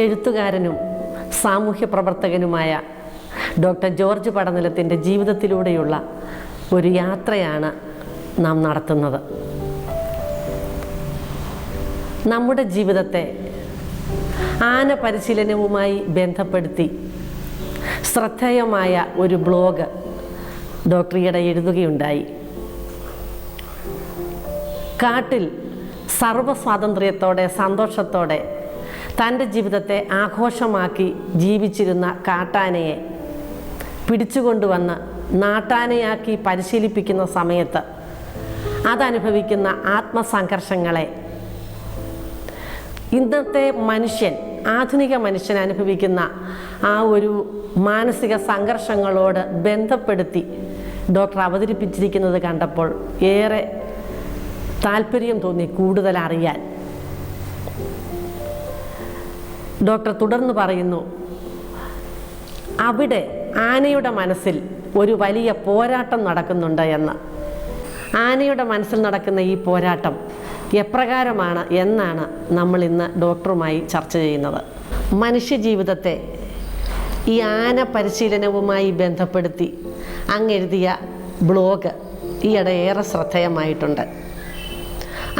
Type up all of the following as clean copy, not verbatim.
എഴുത്തുകാരനും സാമൂഹ്യ പ്രവർത്തകനുമായ ഡോക്ടർ ജോർജ് പടനിലത്തിൻ്റെ ജീവിതത്തിലൂടെയുള്ള ഒരു യാത്രയാണ് നാം നടത്തുന്നത്. നമ്മുടെ ജീവിതത്തെ ആന പരിശീലനവുമായി ബന്ധപ്പെടുത്തി ശ്രദ്ധേയമായ ഒരു ബ്ലോഗ് ഡോക്ടർ ഈയിടെ എഴുതുകയുണ്ടായി. കാട്ടിൽ സർവ്വസ്വാതന്ത്ര്യത്തോടെ സന്തോഷത്തോടെ തൻ്റെ ജീവിതത്തെ ആഘോഷമാക്കി ജീവിച്ചിരുന്ന കാട്ടാനയെ പിടിച്ചുകൊണ്ടുവന്ന് നാട്ടാനയാക്കി പരിശീലിപ്പിക്കുന്ന സമയത്ത് അതനുഭവിക്കുന്ന ആത്മസംഘർഷങ്ങളെ ഇന്നത്തെ മനുഷ്യൻ, ആധുനിക മനുഷ്യൻ അനുഭവിക്കുന്ന ആ ഒരു മാനസിക സംഘർഷങ്ങളോട് ബന്ധപ്പെടുത്തി ഡോക്ടർ അവതരിപ്പിച്ചിരിക്കുന്നത് കണ്ടപ്പോൾ ഏറെ താല്പര്യം തോന്നി കൂടുതൽ അറിയാൻ. ഡോക്ടർ തുടർന്ന് പറയുന്നു, അവിടെ ആനയുടെ മനസ്സിൽ ഒരു വലിയ പോരാട്ടം നടക്കുന്നുണ്ട് എന്ന്. ആനയുടെ മനസ്സിൽ നടക്കുന്ന ഈ പോരാട്ടം എപ്രകാരമാണ് എന്നാണ് നമ്മൾ ഇന്ന് ഡോക്ടറുമായി ചർച്ച ചെയ്യുന്നത്. മനുഷ്യജീവിതത്തെ ഈ ആന പരിശീലനവുമായി ബന്ധപ്പെടുത്തി അങ്ങെഴുതിയ ബ്ലോഗ് ഈയിടെ ഏറെ ശ്രദ്ധേയമായിട്ടുണ്ട്.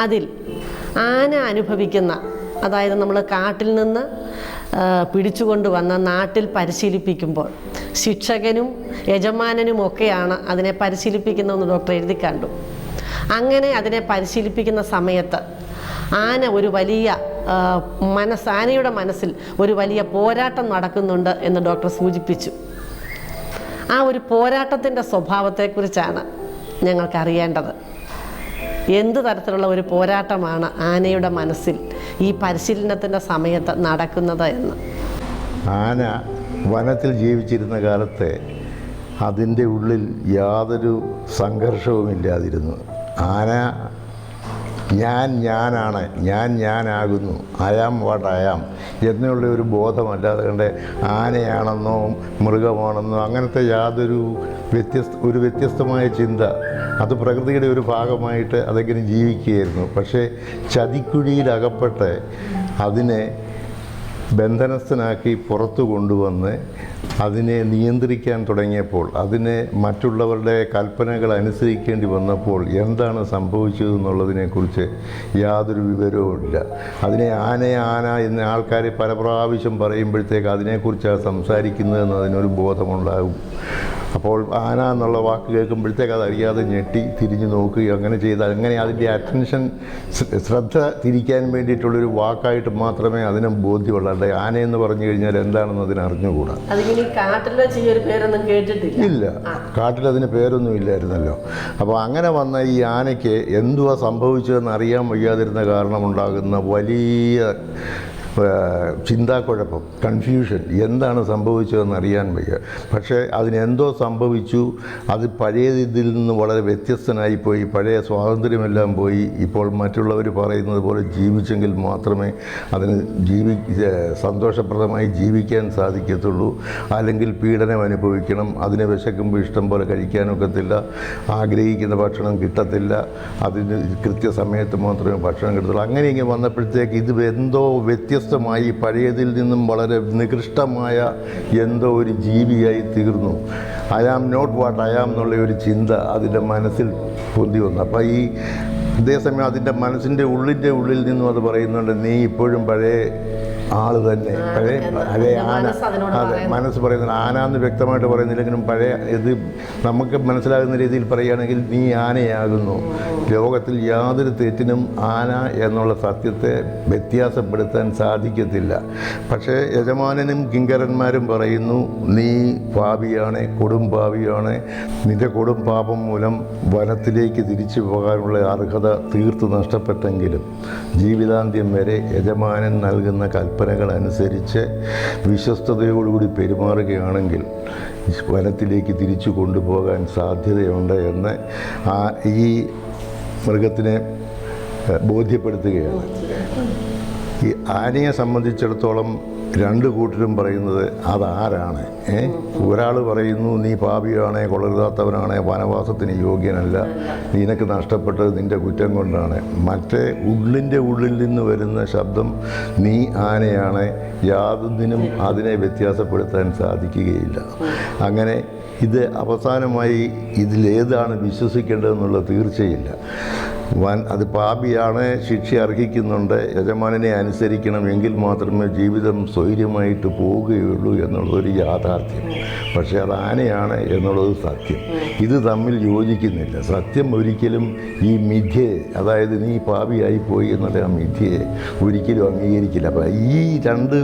അതിൽ ആന അനുഭവിക്കുന്ന, അതായത് നമ്മൾ കാട്ടിൽ നിന്ന് പിടിച്ചുകൊണ്ടുവന്ന നാട്ടിൽ പരിശീലിപ്പിക്കുമ്പോൾ ശിക്ഷകനും യജമാനനും ഒക്കെയാണ് അതിനെ പരിശീലിപ്പിക്കുന്നതെന്ന് ഡോക്ടർ എഴുതി കണ്ടു. അങ്ങനെ അതിനെ പരിശീലിപ്പിക്കുന്ന സമയത്ത് ആന ഒരു വലിയ ആനയുടെ മനസ്സിൽ ഒരു വലിയ പോരാട്ടം നടക്കുന്നുണ്ട് എന്ന് ഡോക്ടർ സൂചിപ്പിച്ചു. ആ ഒരു പോരാട്ടത്തിൻ്റെ സ്വഭാവത്തെക്കുറിച്ചാണ് ഞങ്ങൾക്കറിയേണ്ടത്. എന്ത് തരത്തിലുള്ള ഒരു പോരാട്ടമാണ് ആനയുടെ മനസ്സിൽ ഈ പരിശീലനത്തിൻ്റെ സമയത്ത് നടക്കുന്നത് എന്ന്. ആന വനത്തിൽ ജീവിച്ചിരുന്ന കാലത്ത് അതിൻ്റെ ഉള്ളിൽ യാതൊരു സംഘർഷവുമില്ലാതിരുന്നു. ആന ഞാനാണ്, ഞാനാകുന്നു, അയാം വാട്ട് അയാം എന്നുള്ള ഒരു ബോധമല്ലാതെ കണ്ട് ആനയാണെന്നോ മൃഗമാണെന്നോ അങ്ങനത്തെ യാതൊരു വ്യത്യസ്തമായ ചിന്ത, അത് പ്രകൃതിയുടെ ഒരു ഭാഗമായിട്ട് അതെങ്ങനെ ജീവിക്കുകയായിരുന്നു. പക്ഷേ ചതിക്കുഴിയിലകപ്പെട്ട് അതിനെ ബന്ധനസ്ഥനാക്കി പുറത്തു കൊണ്ടുവന്ന് അതിനെ നിയന്ത്രിക്കാൻ തുടങ്ങിയപ്പോൾ, അതിനെ മറ്റുള്ളവരുടെ കൽപ്പനകൾ അനുസരിക്കേണ്ടി വന്നപ്പോൾ എന്താണ് സംഭവിച്ചതെന്നുള്ളതിനെക്കുറിച്ച് യാതൊരു വിവരവുമില്ല. അതിനെ ആന എന്ന ആൾക്കാർ പല പ്രാവശ്യം പറയുമ്പോഴത്തേക്ക് അതിനെക്കുറിച്ചാണ് സംസാരിക്കുന്നതെന്ന് അതിനൊരു ബോധമുണ്ടാകും. അപ്പോൾ ആന എന്നുള്ള വാക്ക് കേൾക്കുമ്പോഴത്തേക്ക് അതറിയാതെ ഞെട്ടി തിരിഞ്ഞു നോക്കുകയോ അങ്ങനെ ചെയ്താൽ, അങ്ങനെ അതിൻ്റെ അറ്റൻഷൻ, ശ്രദ്ധ തിരിക്കാൻ വേണ്ടിയിട്ടുള്ളൊരു വാക്കായിട്ട് മാത്രമേ അതിന് ബോധ്യമുള്ളൂ. ആനയെന്ന് പറഞ്ഞു കഴിഞ്ഞാൽ എന്താണെന്ന് അതിന് അറിഞ്ഞുകൂടാ. ഇല്ല, കാട്ടിൽ അതിന് പേരൊന്നും ഇല്ലായിരുന്നല്ലോ. അപ്പോൾ അങ്ങനെ വന്ന ഈ ആനയ്ക്ക് എന്തുവാ സംഭവിച്ചതെന്ന് അറിയാൻ വയ്യാതിരുന്ന കാരണമുണ്ടാകുന്ന വലിയ ചിന്താക്കുഴപ്പം, കൺഫ്യൂഷൻ, എന്താണ് സംഭവിച്ചതെന്ന് അറിയാൻ വയ്യ. പക്ഷേ അതിനെന്തോ സംഭവിച്ചു. അത് പഴയ ഇതിൽ നിന്ന് വളരെ വ്യത്യസ്തനായിപ്പോയി. പഴയ സ്വാതന്ത്ര്യമെല്ലാം പോയി. ഇപ്പോൾ മറ്റുള്ളവർ പറയുന്നത് പോലെ ജീവിച്ചെങ്കിൽ മാത്രമേ അതിന് സന്തോഷപ്രദമായി ജീവിക്കാൻ സാധിക്കത്തുള്ളൂ. അല്ലെങ്കിൽ പീഡനം അനുഭവിക്കണം, അതിനെ വിശക്കുമ്പോൾ ഇഷ്ടം പോലെ കഴിക്കാനൊക്കത്തില്ല, ആഗ്രഹിക്കുന്ന ഭക്ഷണം കിട്ടത്തില്ല, അതിന് കൃത്യസമയത്ത് മാത്രമേ ഭക്ഷണം കിട്ടത്തുള്ളൂ. അങ്ങനെയെങ്കിൽ വന്നപ്പോഴത്തേക്ക് ഇത് എന്തോ വ്യത്യസ്തമായി പഴയതിൽ നിന്നും വളരെ നികൃഷ്ടമായ എന്തോ ഒരു ജീവിയായി തീർന്നു. I am not what I am എന്നുള്ള ഒരു ചിന്ത അതിൻ്റെ മനസ്സിൽ പൊന്തി വന്നു. അപ്പോൾ ഈ അതേസമയം അതിൻ്റെ മനസ്സിൻ്റെ ഉള്ളിൽ നിന്നും അത് പറയുന്നുണ്ട്, നീ ഇപ്പോഴും പഴയ ആൾ തന്നെ, പഴയ ആന. അതെ, മനസ്സ് പറയുന്നത് ആന എന്ന് വ്യക്തമായിട്ട് പറയുന്നില്ലെങ്കിലും പഴയ ഇത് നമുക്ക് മനസ്സിലാകുന്ന രീതിയിൽ പറയുകയാണെങ്കിൽ നീ ആനയാകുന്നു. ലോകത്തിൽ യാതൊരു തെറ്റിനും ആന എന്നുള്ള സത്യത്തെ വ്യത്യാസപ്പെടുത്താൻ സാധിക്കത്തില്ല. പക്ഷേ യജമാനനും കിങ്കരന്മാരും പറയുന്നു, നീ പാപിയാണ്, കൊടും പാപിയാണ്, നിന്റെ കൊടും പാപം മൂലം വനത്തിലേക്ക് തിരിച്ചു പോകാനുള്ള അർഹത തീർത്തു നഷ്ടപ്പെട്ടെങ്കിലും ജീവിതാന്ത്യം വരെ യജമാനൻ നൽകുന്ന കൽപ്പനകൾ അനുസരിച്ച് വിശ്വസ്തയോടുകൂടി പെരുമാറുകയാണെങ്കിൽ വനത്തിലേക്ക് തിരിച്ചു കൊണ്ടുപോകാൻ സാധ്യതയുണ്ട് എന്ന് ഈ മൃഗത്തിനെ ബോധ്യപ്പെടുത്തുകയാണ്. ഈ ആനയെ സംബന്ധിച്ചിടത്തോളം രണ്ട് കൂട്ടരും പറയുന്നത് അതാരാണ്. ഒരാൾ പറയുന്നു നീ പാപിയാണ്, കൊള്ളരുതാത്തവനാണ്, വനവാസത്തിന് യോഗ്യനല്ല, നിനക്ക് നഷ്ടപ്പെട്ടത് നിൻ്റെ കുറ്റം കൊണ്ടാണ്. മറ്റേ ഉള്ളിൻ്റെ ഉള്ളിൽ നിന്ന് വരുന്ന ശബ്ദം നീ ആനയാണ്, യാതൊന്നിനും അതിനെ വ്യത്യാസപ്പെടുത്താൻ സാധിക്കുകയില്ല. അങ്ങനെ ഇത് അവസാനമായി ഇതിലേതാണ് വിശ്വസിക്കേണ്ടതെന്നുള്ള തീർച്ചയില്ല. അത് പാപിയാണ്, ശിക്ഷ അർഹിക്കുന്നുണ്ട്, യജമാനനെ അനുസരിക്കണം, എങ്കിൽ മാത്രമേ ജീവിതം സ്വൈര്യമായിട്ട് പോവുകയുള്ളൂ എന്നുള്ളതൊരു യാഥാർത്ഥ്യം. പക്ഷേ അത് ആനയാണ് എന്നുള്ളത് സത്യം. ഇത് തമ്മിൽ യോജിക്കുന്നില്ല. സത്യം ഒരിക്കലും ഈ മിഥ്യയെ, അതായത് നീ പാപിയായിപ്പോയി എന്നുള്ള ആ മിഥ്യയെ ഒരിക്കലും അംഗീകരിക്കില്ല. അപ്പം ഈ രണ്ട്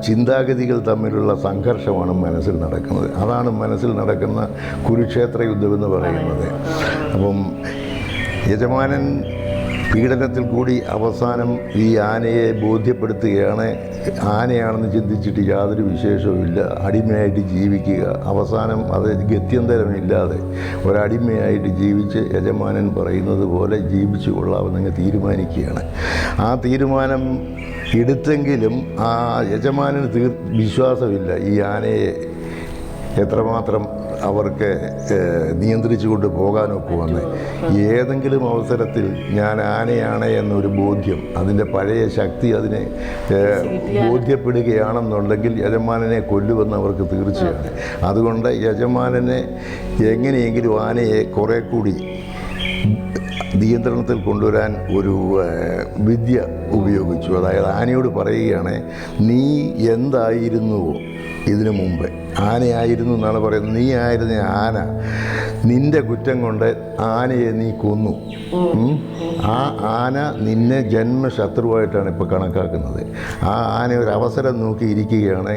ചിന്താഗതികൾ തമ്മിലുള്ള സംഘർഷമാണ് മനസ്സിൽ നടക്കുന്നത്. അതാണ് മനസ്സിൽ നടക്കുന്ന കുരുക്ഷേത്ര യുദ്ധമെന്ന് പറയുന്നത്. അപ്പം യജമാനൻ പീഡനത്തിൽ കൂടി അവസാനം ഈ ആനയെ ബോധ്യപ്പെടുത്തുകയാണ്. ആനയാണെന്ന് ചിന്തിച്ചിട്ട് യാതൊരു വിശേഷവുമില്ല, അടിമയായിട്ട് ജീവിക്കുക. അവസാനം അത് ഗത്യന്തരമില്ലാതെ ഒരടിമയായിട്ട് ജീവിച്ച് യജമാനൻ പറയുന്നത് പോലെ ജീവിച്ചു കൊള്ളാമെന്നങ്ങ് തീരുമാനിക്കുകയാണ്. ആ തീരുമാനം എടുത്തെങ്കിലും ആ യജമാനന് വിശ്വാസമില്ല ഈ ആനയെ എത്രമാത്രം അവർക്ക് നിയന്ത്രിച്ചു കൊണ്ട് പോകാനൊക്കുമെന്ന്. ഏതെങ്കിലും അവസരത്തിൽ ഞാൻ ആനയാണ് എന്നൊരു ബോധ്യം, അതിൻ്റെ പഴയ ശക്തി അതിനെ ബോധ്യപ്പെടുകയാണെന്നുണ്ടെങ്കിൽ യജമാനനെ കൊല്ലുമെന്ന് അവർക്ക് തീർച്ചയാണ്. അതുകൊണ്ട് യജമാനനെ എങ്ങനെയെങ്കിലും ആനയെ കുറേ കൂടി നിയന്ത്രണത്തിൽ കൊണ്ടുവരാൻ ഒരു വിദ്യ ഉപയോഗിച്ചു. അതായത് ആനയോട് പറയുകയാണ്, നീ എന്തായിരുന്നുവോ ഇതിനു മുമ്പ് ആനയായിരുന്നു എന്നാണ് പറയുന്നത്. നീ ആയിരുന്ന ആന, നിൻ്റെ കുറ്റം കൊണ്ട് ആനയെ നീ കൊന്നു. ആ ആന നിന്നെ ജന്മശത്രുവായിട്ടാണ് ഇപ്പോൾ കണക്കാക്കുന്നത്. ആ ആന ഒരു അവസരം നോക്കി ഇരിക്കുകയാണ്,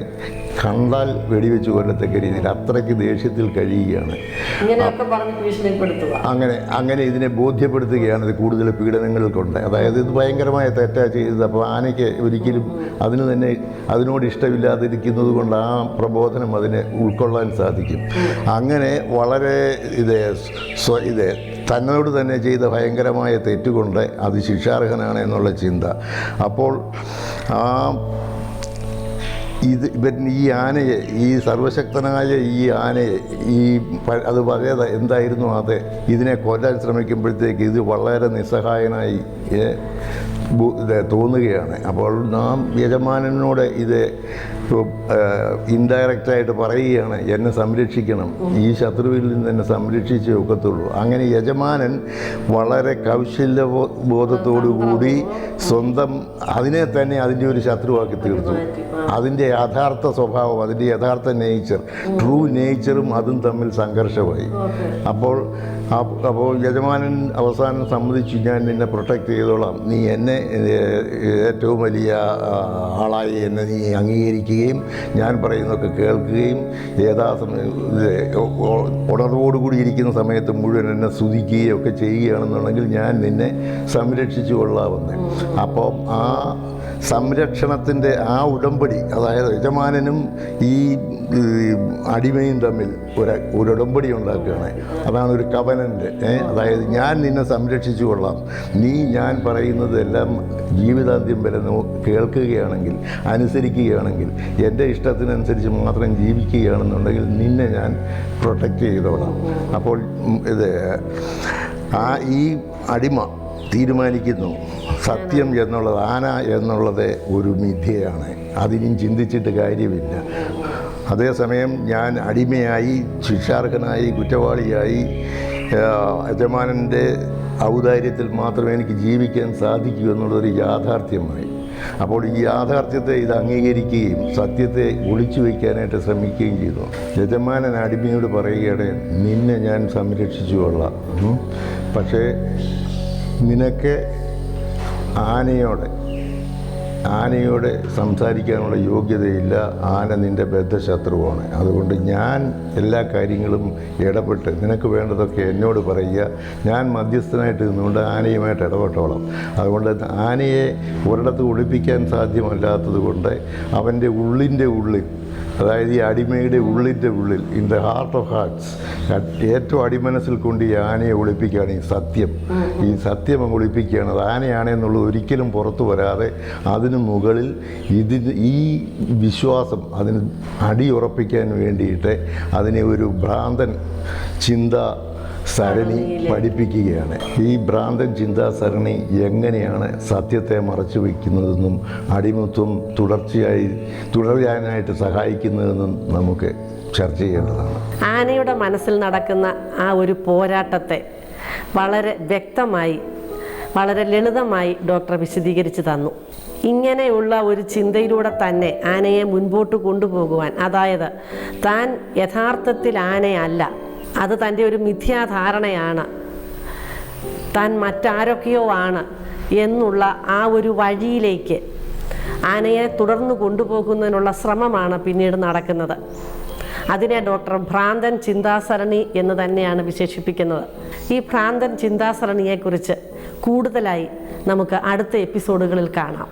കണ്ടാൽ വെടിവെച്ച് കൊല്ലത്തക്ക രീതിയിൽ അത്രയ്ക്ക് ദേഷ്യത്തിൽ കഴിയുകയാണ്. അങ്ങനെ ഇതിനെ ബോധ്യപ്പെടുത്തുകയാണ്. ഇത് കൂടുതൽ പീഡനങ്ങൾ കൊണ്ട്, അതായത് ഇത് ഭയങ്കരമായ തെറ്റാ ചെയ്തത്. അപ്പോൾ ആനയ്ക്ക് ഒരിക്കലും അതിനോട് ഇഷ്ടമില്ലാതിരിക്കുന്നത് കൊണ്ട് ആ പ്രബോധനം അതിനെ ഉൾക്കൊള്ളാൻ സാധിക്കും. അങ്ങനെ വളരെ തന്നോട് തന്നെ ചെയ്ത ഭയങ്കരമായ തെറ്റുകൊണ്ട് അത് ശിക്ഷാർഹനാണ് എന്നുള്ള ചിന്ത. അപ്പോൾ ഈ ആനയെ, ഈ സർവശക്തനായ ഈ ആനയെ, അത് പഴയത് എന്തായിരുന്നു അത്, ഇതിനെ കൊല്ലാൻ ശ്രമിക്കുമ്പോഴത്തേക്ക് ഇത് വളരെ നിസ്സഹായനായി തോന്നുകയാണ്. അപ്പോൾ നാം യജമാനനോട് ഇത് ഇൻഡയറക്റ്റായിട്ട് പറയുകയാണ്, എന്നെ സംരക്ഷിക്കണം, ഈ ശത്രുവിൽ നിന്ന് എന്നെ സംരക്ഷിച്ചേ ഒക്കത്തുള്ളൂ. അങ്ങനെ യജമാനൻ വളരെ കൗശല്യബോധത്തോടുകൂടി സ്വന്തം അതിനെ തന്നെ അതിൻ്റെ ഒരു ശത്രുവാക്കി തീർത്തു. അതിൻ്റെ യഥാർത്ഥ സ്വഭാവം, അതിൻ്റെ യഥാർത്ഥ നേച്ചർ, ട്രൂ നേച്ചറും അതും തമ്മിൽ സംഘർഷമായി. അപ്പോൾ യജമാനൻ അവസാനം സമ്മതിച്ചു, ഞാൻ നിന്നെ പ്രൊട്ടക്റ്റ് ചെയ്തോളാം, നീ എന്നെ ഏറ്റവും വലിയ ആളായി എന്നെ നീ അംഗീകരിക്കുകയും ഞാൻ പറയുന്നതൊക്കെ കേൾക്കുകയും ഉണർവോടുകൂടി ഇരിക്കുന്ന സമയത്ത് മുഴുവൻ എന്നെ സ്തുതിക്കുകയും ഒക്കെ ചെയ്യുകയാണെന്നുണ്ടെങ്കിൽ ഞാൻ നിന്നെ സംരക്ഷിച്ചു കൊള്ളാമെന്ന്. അപ്പോൾ ആ സംരക്ഷണത്തിൻ്റെ ആ ഉടമ്പടി, അതായത് യജമാനനും ഈ അടിമയും തമ്മിൽ ഒരു ഉടമ്പടി ഉണ്ടാക്കുകയാണ്. അതാണ് ഒരു കവനൻ്റ്. അതായത് ഞാൻ നിന്നെ സംരക്ഷിച്ചു കൊള്ളാം, നീ ഞാൻ പറയുന്നതെല്ലാം ജീവിതാന്ത്യം വരെ കേൾക്കുകയാണെങ്കിൽ, അനുസരിക്കുകയാണെങ്കിൽ, എൻ്റെ ഇഷ്ടത്തിനനുസരിച്ച് മാത്രം ജീവിക്കുകയാണെന്നുണ്ടെങ്കിൽ നിന്നെ ഞാൻ പ്രൊട്ടക്റ്റ് ചെയ്തോളാം. അപ്പോൾ ഈ അടിമ തീരുമാനിക്കുന്നു, സത്യം എന്നുള്ളത്, ആന എന്നുള്ളത് ഒരു മിഥ്യയാണ്, അതിനും ചിന്തിച്ചിട്ട് കാര്യമില്ല. അതേസമയം ഞാൻ അടിമയായി, ശിക്ഷാർഹനായി, കുറ്റവാളിയായി, യജമാനൻ്റെ ഔദാര്യത്തിൽ മാത്രമേ എനിക്ക് ജീവിക്കാൻ സാധിക്കൂ എന്നുള്ളതൊരു യാഥാർത്ഥ്യമായി. അപ്പോൾ ഈ യാഥാർത്ഥ്യത്തെ ഇത് അംഗീകരിക്കുകയും സത്യത്തെ ഒളിച്ചു വയ്ക്കാനായിട്ട് ശ്രമിക്കുകയും ചെയ്തു. യജമാനൻ അടിമയോട് പറയുകയാണ്, നിന്നെ ഞാൻ സംരക്ഷിച്ചു കൊള്ളാം, പക്ഷേ നിനക്ക് ആനയോട് സംസാരിക്കാനുള്ള യോഗ്യതയില്ല, ആന നിൻ്റെ ബദ്ധശത്രുവാണ്. അതുകൊണ്ട് ഞാൻ എല്ലാ കാര്യങ്ങളും ഇടപെട്ട് നിനക്ക് വേണ്ടതൊക്കെ എന്നോട് പറയുക, ഞാൻ മധ്യസ്ഥനായിട്ട് നിന്നുകൊണ്ട് ആനയുമായിട്ട് ഇടപെട്ടോളാം. അതുകൊണ്ട് ആനയെ ഒരിടത്ത് ഒളിപ്പിക്കാൻ സാധ്യമല്ലാത്തത് കൊണ്ട് അവൻ്റെ ഉള്ളിൻ്റെ ഉള്ളിൽ അതായത് ഈ അടിമയുടെ ഉള്ളിൻ്റെ ഉള്ളിൽ, in the heart of hearts, ഏറ്റവും അടിമനസ്സിൽ കൊണ്ട് ഈ ആനയെ ഒളിപ്പിക്കുകയാണ് ഈ സത്യം. ഈ സത്യം അങ്ങ് ഒളിപ്പിക്കുകയാണ്. അത് ആനയാണെന്നുള്ളത് ഒരിക്കലും പുറത്തു വരാതെ അതിന് മുകളിൽ ഈ വിശ്വാസം അതിന് അടിയുറപ്പിക്കാൻ വേണ്ടിയിട്ട് അതിനെ ഒരു ഭ്രാന്തൻ ചിന്താ സരണി പഠിപ്പിക്കുകയാണ്. ഈ ഭ്രാന്തൻ ചിന്താസരണി എങ്ങനെയാണ് സത്യത്തെ മറച്ചു വയ്ക്കുന്നതെന്നും അടിമത്വം തുടരാനായിട്ട് സഹായിക്കുന്നതെന്നും നമുക്ക് ചർച്ച ചെയ്യേണ്ടതാണ്. ആനയുടെ മനസ്സിൽ നടക്കുന്ന ആ ഒരു പോരാട്ടത്തെ വളരെ വ്യക്തമായി, വളരെ ലളിതമായി ഡോക്ടർ വിശദീകരിച്ച് തന്നു. ഇങ്ങനെയുള്ള ഒരു ചിന്തയിലൂടെ തന്നെ ആനയെ മുൻപോട്ട് കൊണ്ടുപോകുവാൻ, അതായത് താൻ യഥാർത്ഥത്തിൽ ആനയല്ല, അത് തൻ്റെ ഒരു മിഥ്യാധാരണയാണ്, താൻ മറ്റാരൊക്കെയോ ആണ് എന്നുള്ള ആ ഒരു വഴിയിലേക്ക് ആനയെ തുടർന്നു കൊണ്ടുപോകുന്നതിനുള്ള ശ്രമമാണ് പിന്നീട് നടക്കുന്നത്. അതിനെ ഡോക്ടർ ഭ്രാന്തൻ ചിന്താസരണി എന്ന് തന്നെയാണ് വിശേഷിപ്പിക്കുന്നത്. ഈ ഭ്രാന്തൻ ചിന്താസരണിയെക്കുറിച്ച് കൂടുതലായി നമുക്ക് അടുത്ത എപ്പിസോഡുകളിൽ കാണാം.